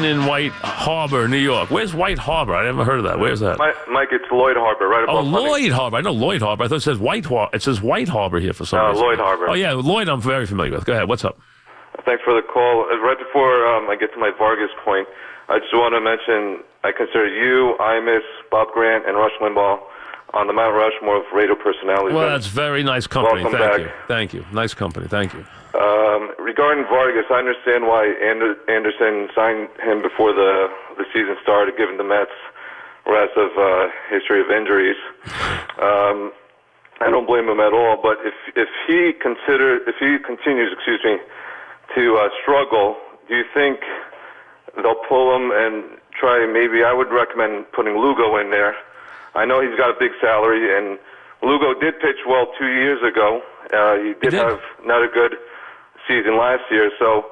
16 in White Harbor, New York. Where's White Harbor? I never heard of that. Where's that? Mike, it's Lloyd Harbor, right above. Oh, Lloyd Harbor. I know Lloyd Harbor. I thought it says White Harbor. It says White Harbor here for some reason. Lloyd Harbor. Oh, yeah, Lloyd I'm very familiar with. Go ahead. What's up? Thanks for the call. Right before I get to my Vargas point, I just want to mention I consider you, Imus, Bob Grant, and Rush Limbaugh on the Mount Rushmore of radio personalities. Well, that's very nice company. Welcome Thank back. you. Thank you. Nice company. Thank you. Regarding Vargas, I understand why Anderson signed him before the season started, given the Mets' rest of history of injuries. I don't blame him at all. But if he continues, to struggle, do you think they'll pull him and try? Maybe I would recommend putting Lugo in there. I know he's got a big salary, and Lugo did pitch well 2 years ago. He did have not a good season last year. So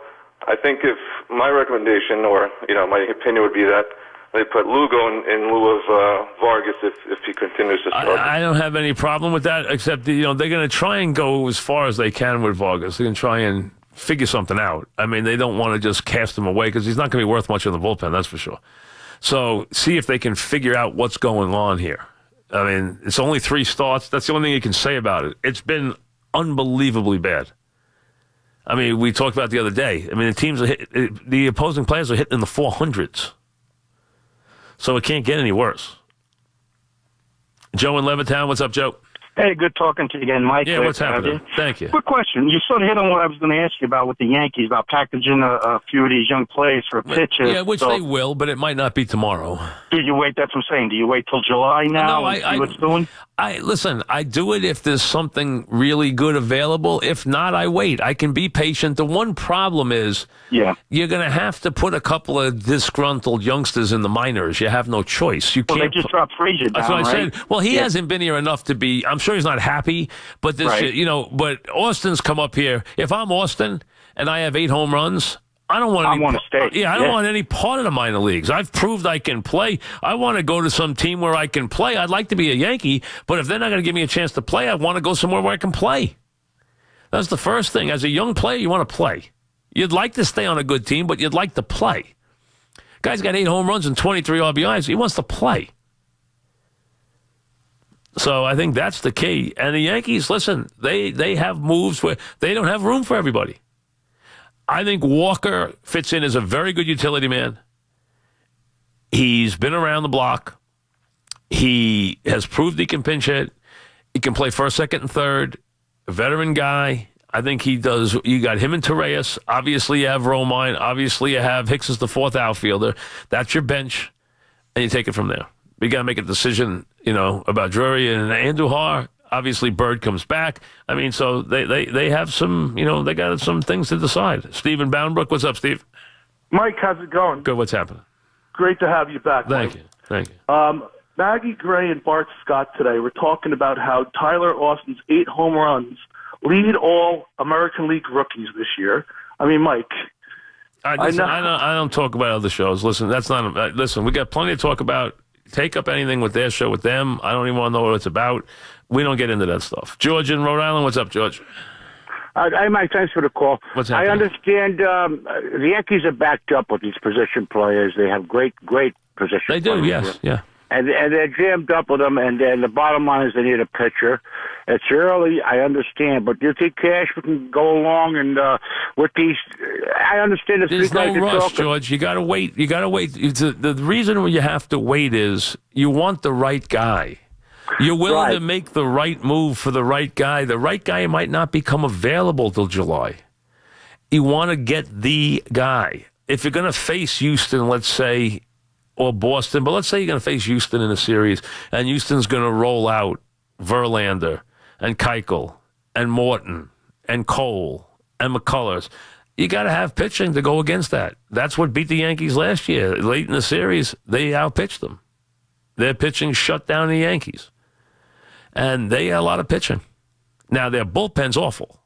I think if my recommendation or my opinion would be that they put Lugo in lieu of Vargas if he continues to start. I don't have any problem with that, except they're going to try and go as far as they can with Vargas. They're going to try and figure something out. I mean, they don't want to just cast him away because he's not going to be worth much in the bullpen, that's for sure. So see if they can figure out what's going on here. I mean, it's only 3 starts. That's the only thing you can say about it. It's been unbelievably bad. I mean, we talked about it the other day. I mean, the opposing players are hitting in the 400s. So it can't get any worse. Joe in Levittown, what's up, Joe? Hey, good talking to you again, Mike. Yeah, what's happening? Thank you. Quick question. You sort of hit on what I was going to ask you about with the Yankees, about packaging a few of these young players for pitches. Yeah, which they will, but it might not be tomorrow. Did you wait? That's what I'm saying. Do you wait till July now and see what's doing? Listen, I do it if there's something really good available. If not, I wait. I can be patient. The one problem is you're going to have to put a couple of disgruntled youngsters in the minors. You have no choice. You can't. They just dropped Frazier down, That's what I right? said. Well, he hasn't been here enough to be. I'm sure he's not happy, but but Austin's come up here. If I'm Austin and I have 8 home runs, I don't want to stay. Yeah, I don't want any part of the minor leagues. I've proved I can play. I want to go to some team where I can play. I'd like to be a Yankee, but if they're not going to give me a chance to play, I want to go somewhere where I can play. That's the first thing. As a young player, you want to play. You'd like to stay on a good team, but you'd like to play. Guy's got 8 home runs and 23 RBIs. He wants to play. So I think that's the key. And the Yankees, listen, they have moves where they don't have room for everybody. I think Walker fits in as a very good utility man. He's been around the block. He has proved he can pinch hit. He can play first, second, and third. A veteran guy. I think he does. You got him and Torres. Obviously, you have Romine. Obviously, you have Hicks as the 4th outfielder. That's your bench, and you take it from there. You got to make a decision, about Drury and Andujar. Obviously, Bird comes back. I mean, so they have some, they got some things to decide. Steve in Boundbrook, what's up, Steve? Mike, how's it going? Good, what's happening? Great to have you back, Thank Mike. you. Maggie Gray and Bart Scott today were talking about how Tyler Austin's 8 home runs lead all American League rookies this year. I mean, Mike. I don't talk about other shows. Listen, listen, we got plenty to talk about. Take up anything with their show with them. I don't even want to know what it's about. We don't get into that stuff. George in Rhode Island, what's up, George? Hey, Mike, thanks for the call. What's happening? I understand the Yankees are backed up with these position players. They have great position They do, players. yes, yeah. And they're jammed up with them, and then the bottom line is they need a pitcher. It's early, I understand, but do you think Cashman can go along and with these? I understand there's no rush, George. You got to wait. The reason you have to wait is you want the right guy. You're willing to make the right move for the right guy. The right guy might not become available till July. You want to get the guy. If you're going to face Houston, let's say, or Boston, but let's say you're going to face Houston in a series, and Houston's going to roll out Verlander and Keuchel and Morton and Cole and McCullers. You got to have pitching to go against that. That's what beat the Yankees last year. Late in the series, they outpitched them. Their pitching shut down the Yankees. And they had a lot of pitching. Now, their bullpen's awful.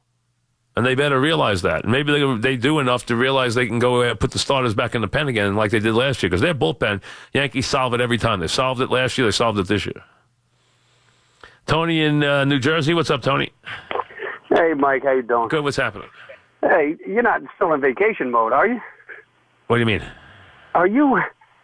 And they better realize that. Maybe they do enough to realize they can go put the starters back in the pen again like they did last year. Because their bullpen, Yankees solve it every time. They solved it last year. They solved it this year. Tony in New Jersey. What's up, Tony? Hey, Mike. How you doing? Good. What's happening? Hey, you're not still in vacation mode, are you? What do you mean? Are you?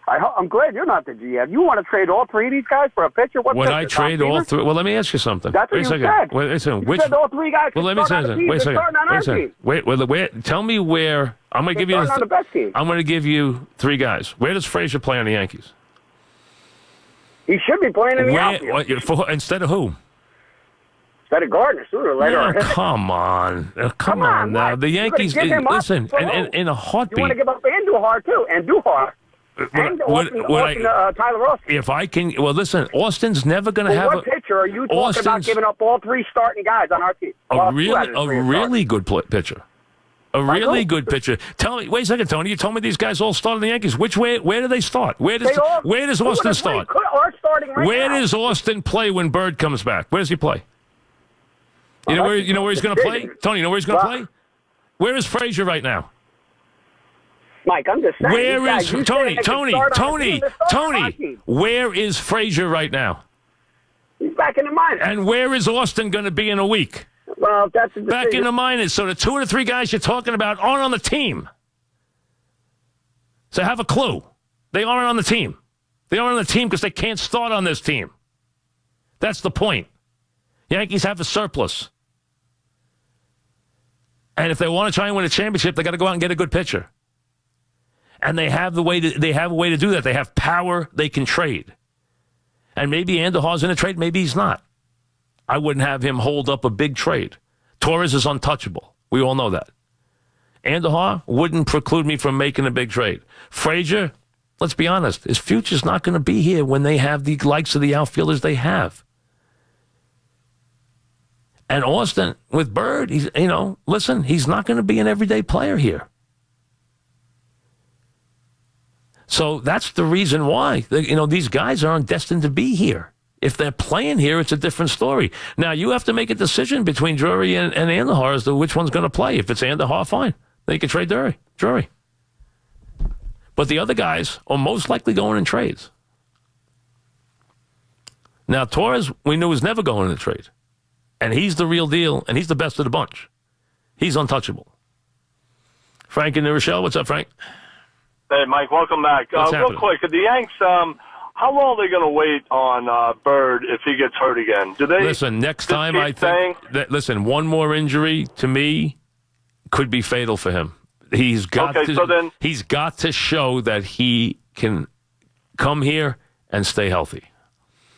I'm glad you're not the GM. You want to trade all three of these guys for a pitcher? What Would pitcher? I trade all three? Well, let me ask you something. That's what Wait a you second. said. Wait a second. You said all three guys. Well, let me say something. Wait a second. Wait a second. Wait. Tell me where. I'm going to give you. On the best team. I'm going to give you three guys. Where does Frazier play on the Yankees? He should be playing in the outfield. Instead of who? Instead of Gardner, sooner or later. Oh, come on. Come on now. Mike. The Yankees, listen, in a heartbeat. You want to give up Andujar, too. Andujar. And Tyler Austin. If I can, well, listen, Austin's never going to have what pitcher are you talking about giving up all three starting guys on our team? A really good pitcher. A really good pitcher. Tell me, wait a second, Tony. You told me these guys all start in the Yankees. Where do they start? Where does Austin start? Where does Austin play when Bird comes back? Where does he play? You know where he's going to play? Tony, you know where he's going to play? Where is Frazier right now? Mike, I'm just saying. Where is Tony? Where is Frazier right now? He's back in the minors. And where is Austin going to be in a week? Well, that's a back in the minors. So the two or three guys you're talking about aren't on the team. So have a clue. They aren't on the team. They aren't on the team because they can't start on this team. That's the point. Yankees have a surplus. And if they want to try and win a championship, they got to go out and get a good pitcher. And they have a way to do that. They have power they can trade. And maybe Andujar's in a trade, maybe he's not. I wouldn't have him hold up a big trade. Torres is untouchable. We all know that. Andujar wouldn't preclude me from making a big trade. Frazier, let's be honest, his future's not going to be here when they have the likes of the outfielders they have. And Austin, with Bird, he's not going to be an everyday player here. So that's the reason why, these guys aren't destined to be here. If they're playing here, it's a different story. Now, you have to make a decision between Drury and Andujar as to which one's going to play. If it's Andujar, fine. Then you can trade Drury. But the other guys are most likely going in trades. Now, Torres, we knew was never going in a trade. And he's the real deal, and he's the best of the bunch. He's untouchable. Frank in New Rochelle, what's up, Frank? Hey, Mike, welcome back. Real quick, the Yanks, how long are they going to wait on Bird if he gets hurt again? Do they listen? Next time, I think. One more injury to me could be fatal for him. He's got to show that he can come here and stay healthy.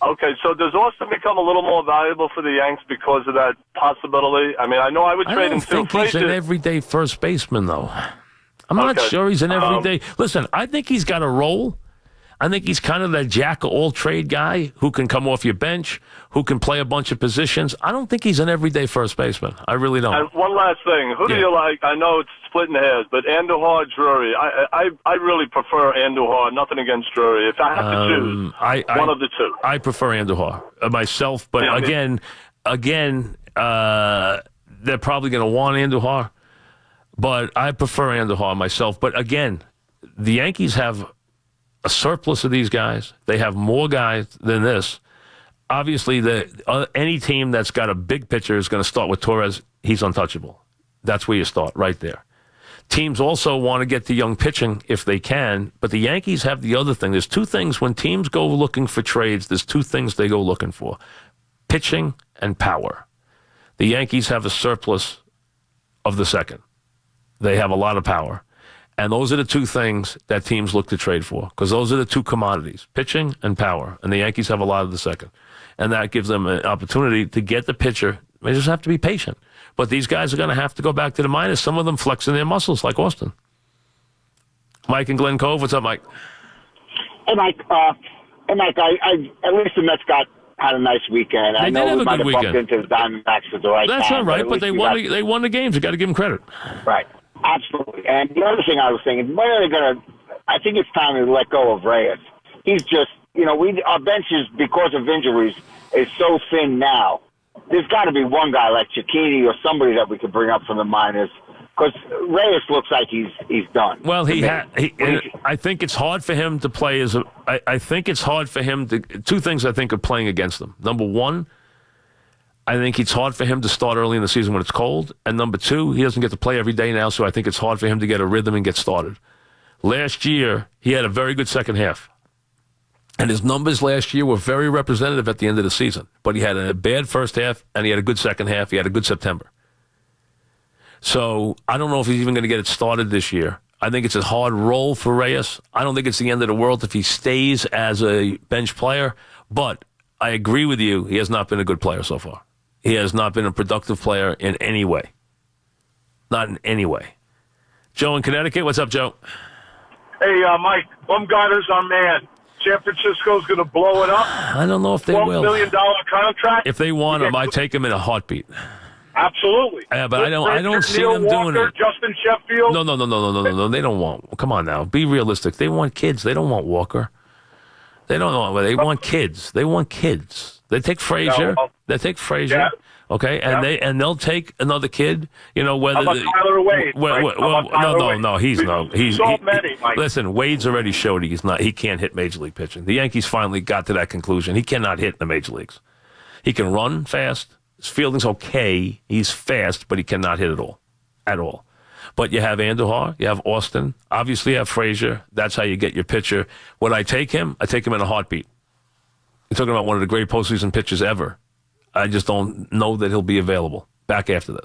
Okay, so does Austin become a little more valuable for the Yanks because of that possibility? I mean, I know I would trade him too. I don't think he's an everyday first baseman, though. I'm not sure he's an everyday. Listen, I think he's got a role. I think he's kind of that jack-of-all-trade guy who can come off your bench, who can play a bunch of positions. I don't think he's an everyday first baseman. I really don't. And one last thing. Who do you like? I know it's splitting hairs, but Andujar, Drury. I really prefer Andujar. Nothing against Drury. If I have to choose one of the two. I prefer Andujar myself, but again, they're probably going to want Andujar. But I prefer Andujar myself. But again, the Yankees have a surplus of these guys. They have more guys than this. Obviously, any team that's got a big pitcher is going to start with Torres. He's untouchable. That's where you start, right there. Teams also want to get the young pitching if they can, but the Yankees have the other thing. There's two things. When teams go looking for trades, there's two things they go looking for: pitching and power. The Yankees have a surplus of the second. They have a lot of power. And those are the two things that teams look to trade for, because those are the two commodities, pitching and power. And the Yankees have a lot of the second. And that gives them an opportunity to get the pitcher. They just have to be patient. But these guys are going to have to go back to the minors, some of them flexing their muscles, like Austin. Mike in Glen Cove, what's up, Mike? Hey, Mike. At least the Mets had a nice weekend. They did have a good weekend. Into the Diamondbacks at the right That's time, all right, but they won the games. You got to give them credit. Right. Absolutely. And the other thing I was thinking, when are they going to – I think it's time to let go of Reyes. He's just – our bench is, because of injuries, is so thin now. There's got to be one guy like Cicchini or somebody that we could bring up from the minors, because Reyes looks like he's done. Well, I think it's hard for him to play as a – I think it's hard for him to – two things I think are playing against him. Number one, I think it's hard for him to start early in the season when it's cold. And number two, he doesn't get to play every day now, so I think it's hard for him to get a rhythm and get started. Last year, he had a very good second half. And his numbers last year were very representative at the end of the season. But he had a bad first half, and he had a good second half. He had a good September. So I don't know if he's even going to get it started this year. I think it's a hard role for Reyes. I don't think it's the end of the world if he stays as a bench player. But I agree with you. He has not been a good player so far. He has not been a productive player in any way. Not in any way. Joe in Connecticut. What's up, Joe? Hey, Mike, Bumgarner's our man. San Francisco's going to blow it up. I don't know if they will. $12 million contract. If they want him, I take him in a heartbeat. Absolutely. Yeah, but I don't see them doing it. Justin Sheffield. No. They don't want. Come on now, be realistic. They want kids. They don't want Walker. They don't know. They want kids. They want kids. They take Frazier. They take Frazier. Yeah. Okay, and they'll take another kid. You know whether Tyler Wade. He's listen. Wade's already showed he can't hit major league pitching. The Yankees finally got to that conclusion. He cannot hit in the major leagues. He can run fast. His fielding's okay. He's fast, but he cannot hit at all. But you have Andujar, you have Austin, obviously you have Frazier. That's how you get your pitcher. When I take him in a heartbeat. You're talking about one of the great postseason pitchers ever. I just don't know that he'll be available. Back after this.